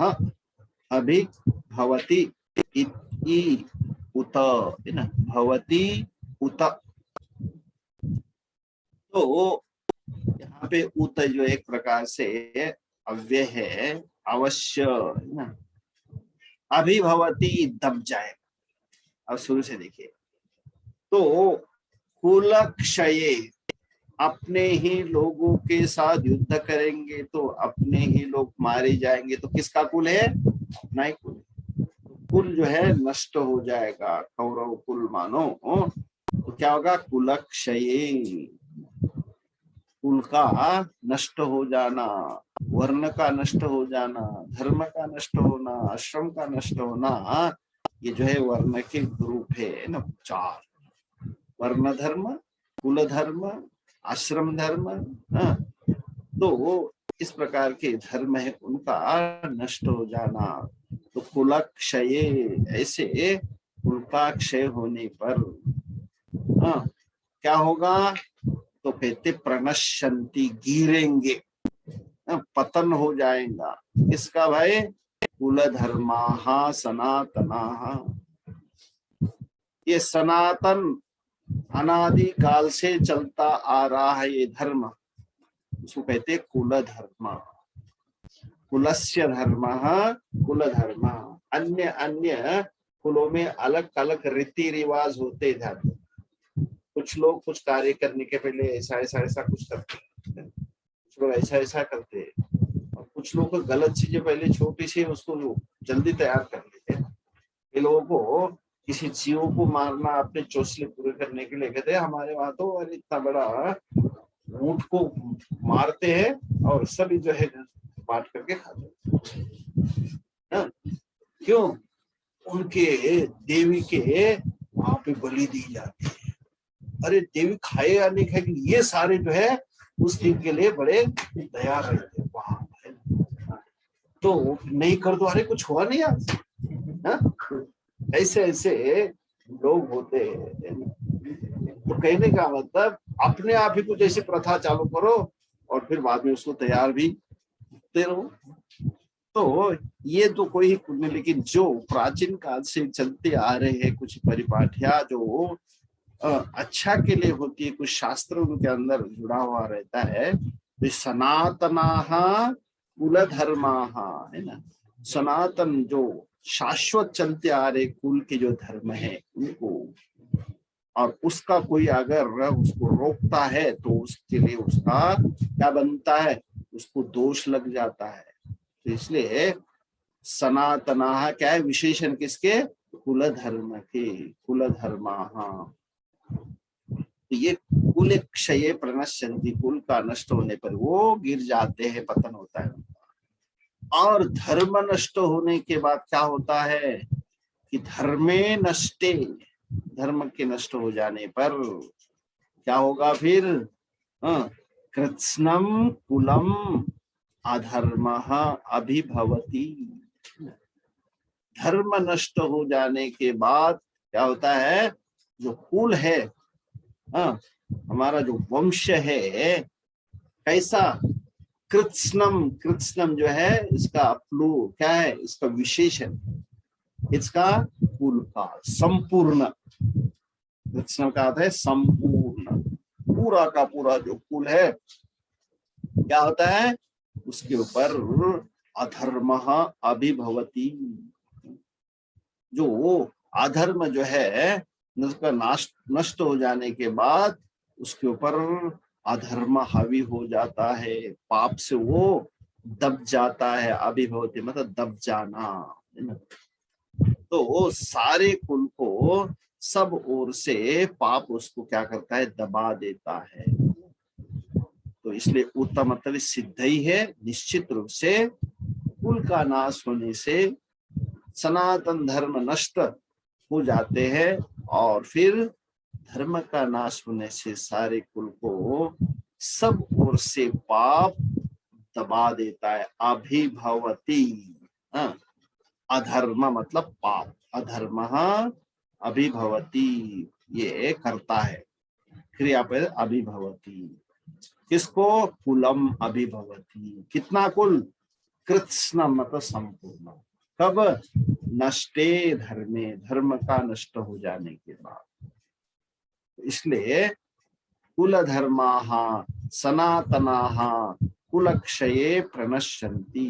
अभिभवति इति उत, है ना, भवति उत। तो यहाँ पे उत जो एक प्रकार से अव्यय है, अवश्य, है ना, अभिभवति दब जाएगा। अब शुरू से देखिए, तो कुलक्षये, अपने ही लोगों के साथ युद्ध करेंगे तो अपने ही लोग मारे जाएंगे, तो किसका कुल है? अपना ही कुल। कुल जो है नष्ट हो जाएगा, कौरव कुल मानो, तो क्या होगा? कुलक्षये, कुल का नष्ट हो जाना, वर्ण का नष्ट हो जाना, धर्म का नष्ट होना, आश्रम का नष्ट होना, ये जो है वर्ण के रूप है ना, चार, वर्ण धर्म, कुल धर्म, आश्रम धर्म, तो इस प्रकार के धर्म है उनका नष्ट हो जाना। तो कुलक्षये, ऐसे कुल का क्षय होने पर क्या होगा? तो कहते प्रणश्यन्ति, गिरेंगे, पतन हो जाएगा। किसका भाई? कुल धर्माः सनातनाः। ये सनातन अनादि काल से चलता आ रहा है ये धर्म, उसको कहते कुल धर्म। कुलस्य धर्मः कुल धर्म। अन्य अन्य कुलों में अलग अलग रीति रिवाज होते जाते। कुछ लोग कुछ कार्य करने के पहले ऐसा ऐसा ऐसा कुछ करते, कुछ लोग ऐसा ऐसा करते, और कुछ लोग गलत चीजें पहले छोटी सी उसको जल्दी तैयार कर लेते हैं। ये लोगों को किसी जीव को मारना अपने चोचले पूरे करने के लिए कहते हैं, हमारे वहां तो अरे इतना बड़ा ऊंट को मारते हैं और सभी जो है बांट करके खाते हैं। क्यों? उनके देवी के वहां पे बलि दी जाती है। अरे देवी खाए या नहीं खाएगी, ये सारे जो है उस दिन के लिए बड़े तैयार रहते हैं वहां। तो नहीं कर दो, अरे कुछ हुआ नहीं आज, ऐसे ऐसे लोग होते हैं। तो कहने का मतलब अपने आप ही कुछ ऐसी प्रथा चालू करो और फिर बाद में उसको तैयार भी करते रहो। तो ये तो कोई ही नहीं, लेकिन जो प्राचीन काल से चलते आ रहे हैं कुछ परिपाठिया जो अच्छा के लिए होती है, कुछ शास्त्र उनके अंदर जुड़ा हुआ रहता है, तो सनातनाः कुल धर्माः, है ना, सनातन जो शाश्वत चलते आ रहे कुल के जो धर्म है उनको, और उसका कोई अगर उसको रोकता है तो उसके लिए उसका क्या बनता है? उसको दोष लग जाता है। तो इसलिए सनातनाः क्या है? विशेषण किसके? कुल धर्म के, कुल धर्माः। तो ये कुल क्षय प्रणश्यन्ति, कुल का नष्ट होने पर वो गिर जाते हैं, पतन होता है। और धर्म नष्ट होने के बाद क्या होता है कि धर्मे नष्टे, धर्म के नष्ट हो जाने पर क्या होगा फिर? कृत्स्नम कुलम अधर्मः अभिभवति। धर्म नष्ट हो जाने के बाद क्या होता है? जो कुल है, हमारा जो वंश है, कैसा? कृत्स्नम, कृत्स्नम जो है इसका प्लू क्या है? इसका विशेषण, इसका कुल का संपूर्ण, कृत्स्नम का अर्थ है संपूर्ण, पूरा का पूरा जो कुल है क्या होता है, उसके ऊपर अधर्म अभिभवती, जो अधर्म जो है उसका नष्ट हो जाने के बाद उसके ऊपर अधर्म हावी हो जाता है, पाप से वो दब जाता है। अभिभवती मतलब दब जाना, तो वो सारे कुल को सब ओर से पाप उसको क्या करता है, दबा देता है। तो इसलिए उत्तम मतलब सिद्ध ही है, निश्चित रूप से कुल का नाश होने से सनातन धर्म नष्ट हो जाते हैं, और फिर धर्म का नाश होने से सारे कुल को सब ओर से पाप दबा देता है। अभिभवती, अधर्म मतलब पाप, अधर्म अभिभवती ये करता है, क्रिया पे अभिभवती। किसको, कुलम अभिभवती, कितना कुल, कृत्स्न मतलब संपूर्ण। कब, नष्टे धर्मे, धर्म का नष्ट हो जाने के बाद। इसलिए कुल धर्माः सनातनाः कुलक्षये प्रणश्यन्ति,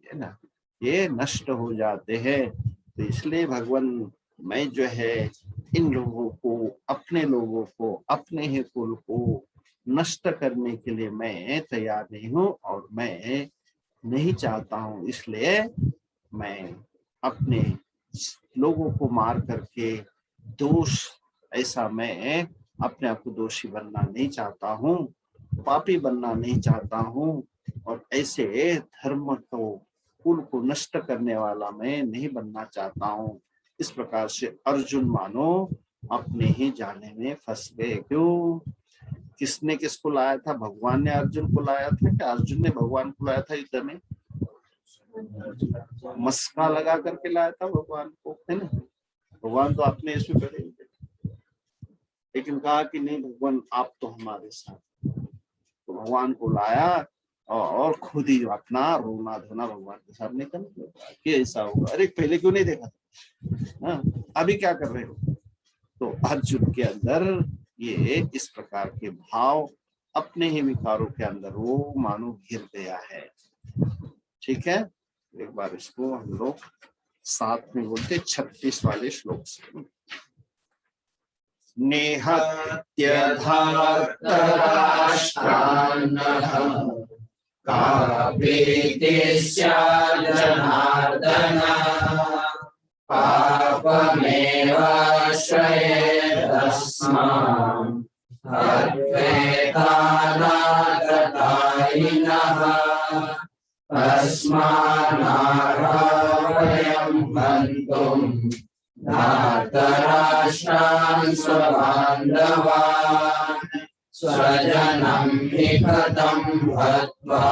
है ना, ये नष्ट हो जाते हैं। तो इसलिए भगवान मैं जो है इन लोगों को, अपने लोगों को, अपने ही कुल को नष्ट करने के लिए मैं तैयार नहीं हूँ, और मैं नहीं चाहता हूँ। इसलिए मैं अपने लोगों को मार करके दोष, ऐसा मैं अपने आप को दोषी बनना नहीं चाहता हूँ, पापी बनना नहीं चाहता हूँ, और ऐसे धर्म को, कुल को नष्ट करने वाला मैं नहीं बनना चाहता हूँ। इस प्रकार से अर्जुन मानो अपने ही जाने में फंस गए। क्यों, किसने किसको लाया था, भगवान ने अर्जुन को लाया था कि अर्जुन ने भगवान को लाया था युद्ध में? मस्का लगा करके लाया था भगवान को, है ना। भगवान तो अपने इसमें खड़े थे, लेकिन कहा कि नहीं भगवान आप तो हमारे साथ। तो भगवान को लाया और खुद ही अपना रोना धोना भगवान के सामने कर कि ऐसा होगा। अरे पहले क्यों नहीं देखा था, अभी क्या कर रहे हो? तो अर्जुन के अंदर ये इस प्रकार के भाव, अपने ही विकारों के अंदर वो मानो घिर गया है। ठीक है, एक बार इसको हम लोग साथ में बोलते 36 वाले श्लोक से।
नेहत्यधार्तराष्ट्रान्नः कापीतिस्याजनार्दन पापमेवाश्रयेदस्मान् अद्वैतानागतायिनः तस्मान्नार्हावयं हन्तुं धार्तराष्ट्रान् स्वबान्धवान् स्वजनं निकटं हत्वा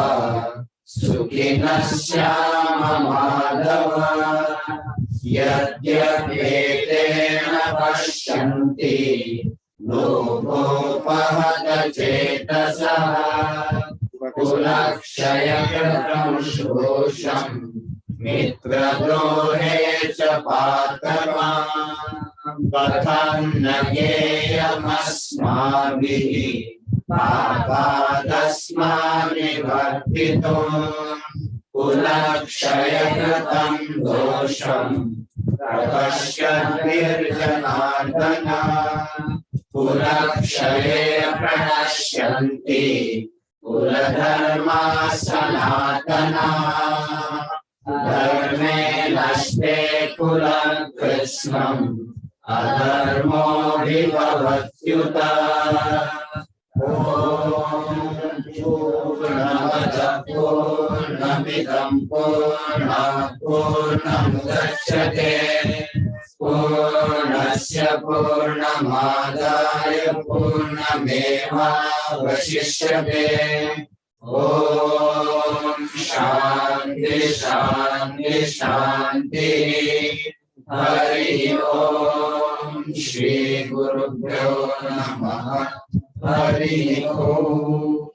सुखिनः स्याम माधव। यद्यपेतेन पश्यन्ति लोभोपहत चेतसः कुलक्षयकृतं शोषं मित्रद्रोहे च पातकाम् कथं न ज्ञेयमस्माभिः पापादस्मान् निवर्तितुम् कुलक्षयकृतं दोषं प्रपश्यद्भिर्जनार्दन कुलक्षये प्रणश्यन्ति कुलधर्माः सनातनाः धर्मे नष्टे कुलकृत्स्नम् अधर्मो विभवत्युत। पूर्णमदः पूर्णमिदं पूर्णात् पूर्णमुदच्यते पूर्णस्य पूर्णमादाय पूर्णमेवावशिष्यते। ओम शांति शांति शांति। हरि ओम श्री गुरुभ्यो नमः। हरि ओम।